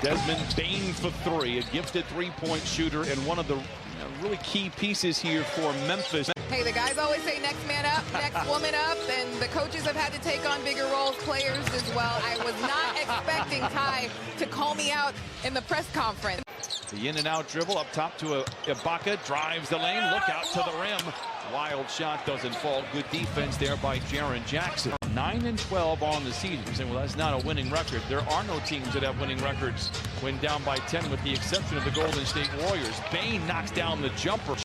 Desmond Bane for three, a gifted three-point shooter and one of the really key pieces here for Memphis. Hey, the guys always say next man up, next woman up, and the coaches have had to take on bigger roles, players as well. I was not expecting Ty to call me out in the press conference. The in and out dribble up top to Ibaka, drives the lane, look out to the rim. Wild shot doesn't fall. Good defense there by Jaren Jackson. 9-12 on the season. You say, well, that's not a winning record. There are no teams that have winning records when down by 10, with the exception of the Golden State Warriors. Bane knocks down the jumper.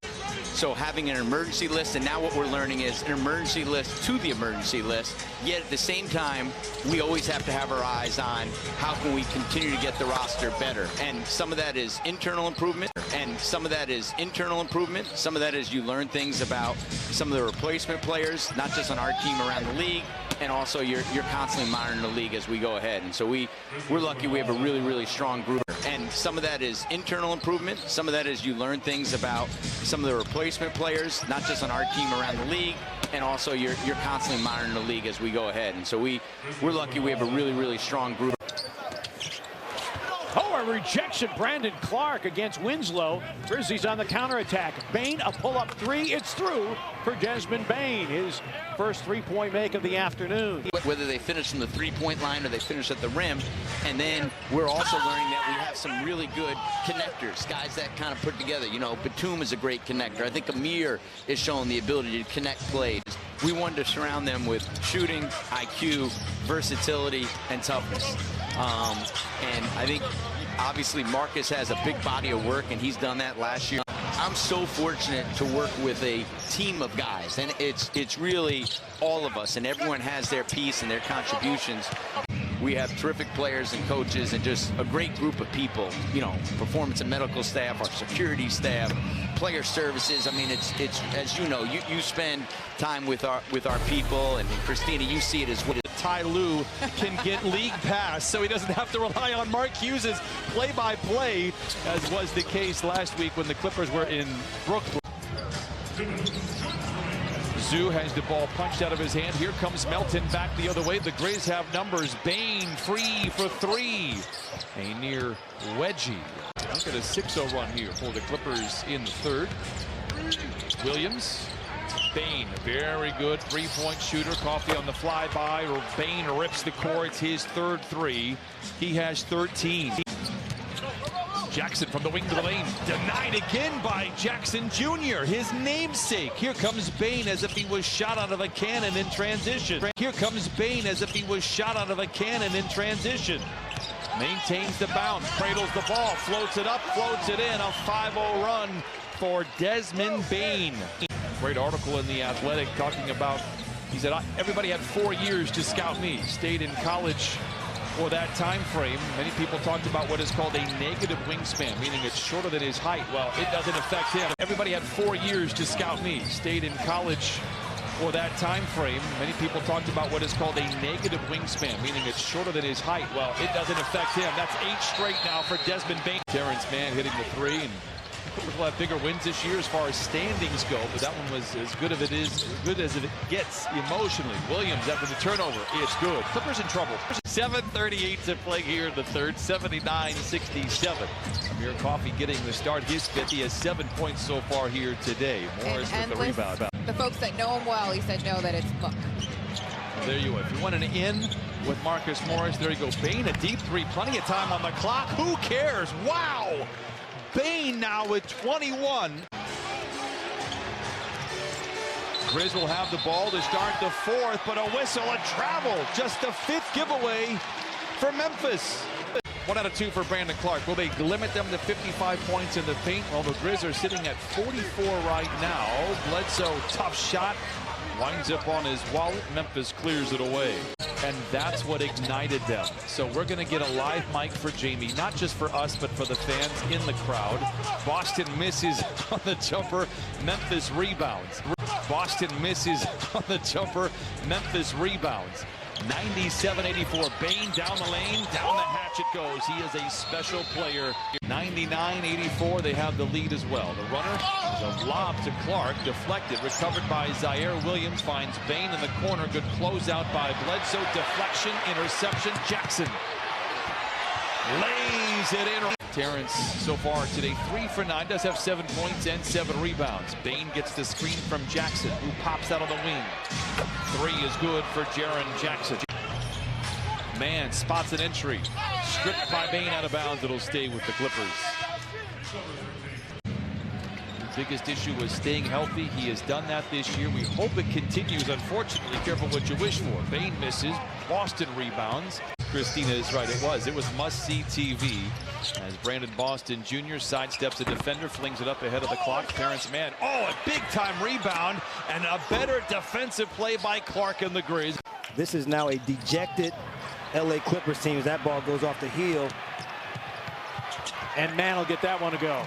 So having an emergency list, and now what we're learning is an emergency list to the emergency list. Yet at the same time, we always have to have our eyes on how can we continue to get the roster better. And some of that is internal improvement, and some of that is internal improvement. Some of that is you learn things about some of the replacement players, not just on our team, around the league. And also you're constantly monitoring the league as we go ahead. And so we're lucky we have a really, really strong group. And some of that is internal improvement. Some of that is you learn things about some of the replacement players, not just on our team, around the league. And also you're constantly monitoring the league as we go ahead. And so we're lucky we have a really, really strong group. Oh, a rejection. Brandon Clark against Winslow. Grizzlies on the counterattack. Bane, a pull-up three. It's through for Desmond Bane. His first three-point make of the afternoon. Whether they finish from the three-point line or they finish at the rim. And then we're also learning that we have some really good connectors, guys that kind of put together. You know, Batum is a great connector. I think Amir is showing the ability to connect plays. We wanted to surround them with shooting, IQ, versatility, and toughness. And I think obviously Marcus has a big body of work, and he's done that last year. I'm so fortunate to work with a team of guys, and it's really all of us, and everyone has their piece and their contributions. We have terrific players and coaches and just a great group of people, you know, performance and medical staff, our security staff, player services. I mean, it's as you know, you spend time with our people, and Christina, you see it as well. Ty Lue can get league pass, so he doesn't have to rely on Mark Hughes' play-by-play, as was the case last week when the Clippers were in Brooklyn. Zoo has the ball punched out of his hand. Here comes Melton back the other way. The Grizz have numbers. Bane free for three. A near wedgie. Look at a 6-0 run here for the Clippers in the third. Williams. Bane, very good three-point shooter. Coffee on the flyby. Bane rips the core. It's his third three. He has 13. Jackson from the wing to the lane. Denied again by Jackson Jr., his namesake. Here comes Bane as if he was shot out of a cannon in transition. Here comes Bane as if he was shot out of a cannon in transition. Maintains the bounce, cradles the ball, floats it up, floats it in. A 5-0 run for Desmond Bane. Great article in The Athletic talking about, he said, everybody had 4 years to scout me. Stayed in college for that time frame. Many people talked about what is called a negative wingspan, meaning it's shorter than his height. Well, it doesn't affect him. Everybody had 4 years to scout me. Stayed in college for that time frame. Many people talked about what is called a negative wingspan, meaning it's shorter than his height. Well, it doesn't affect him. That's 8 straight now for Desmond Bane. Terrence Mann hitting the three, and Clippers will have bigger wins this year as far as standings go, but that one was as good as it gets emotionally. Williams after the turnover, it's good. Clippers in trouble. 7:38 to play here in the third, 79-67. Amir Coffey getting the start. His fifth. He has 7 points so far here today. Morris with the rebound. The folks that know him well, he said no, that it's luck. Well, there you go. If you want an in with Marcus Morris, there you go. Bane, a deep three, plenty of time on the clock. Who cares? Wow! Bane now with 21. Grizz will have the ball to start the fourth, but a whistle, a travel. Just the fifth giveaway for Memphis. 1 out of 2 for Brandon Clark. Will they limit them to 55 points in the paint? Well, the Grizz are sitting at 44 right now. Bledsoe, tough shot. Winds up on his wallet. Memphis clears it away. And that's what ignited them. So we're going to get a live mic for Jamie, not just for us, but for the fans in the crowd. Boston misses on the jumper. Memphis rebounds. Boston misses on the jumper. Memphis rebounds. 97-84. Bane down the lane. Down the hatch it goes. He is a special player. 99-84. They have the lead as well. The runner is a lob to Clark. Deflected. Recovered by Zaire Williams. Finds Bane in the corner. Good closeout by Bledsoe. Deflection. Interception. Jackson. lays it in. Terrence so far today 3 for 9, does have 7 points and 7 rebounds. Bane gets the screen from Jackson, who pops out on the wing. 3 is good for Jaren Jackson. Man spots an entry, stripped by Bane out of bounds. It'll stay with the Clippers. The biggest issue was staying healthy. He has done that this year. We hope it continues. Unfortunately, careful what you wish for. Bane misses. Boston rebounds. Christina is right. It was must-see TV as Brandon Boston Jr. sidesteps a defender, flings it up ahead of the clock. Terrence Mann. Oh, a big-time rebound and a better defensive play by Clark and the Grizz. This is now a dejected LA Clippers team as that ball goes off the heel. And Mann will get that one to go.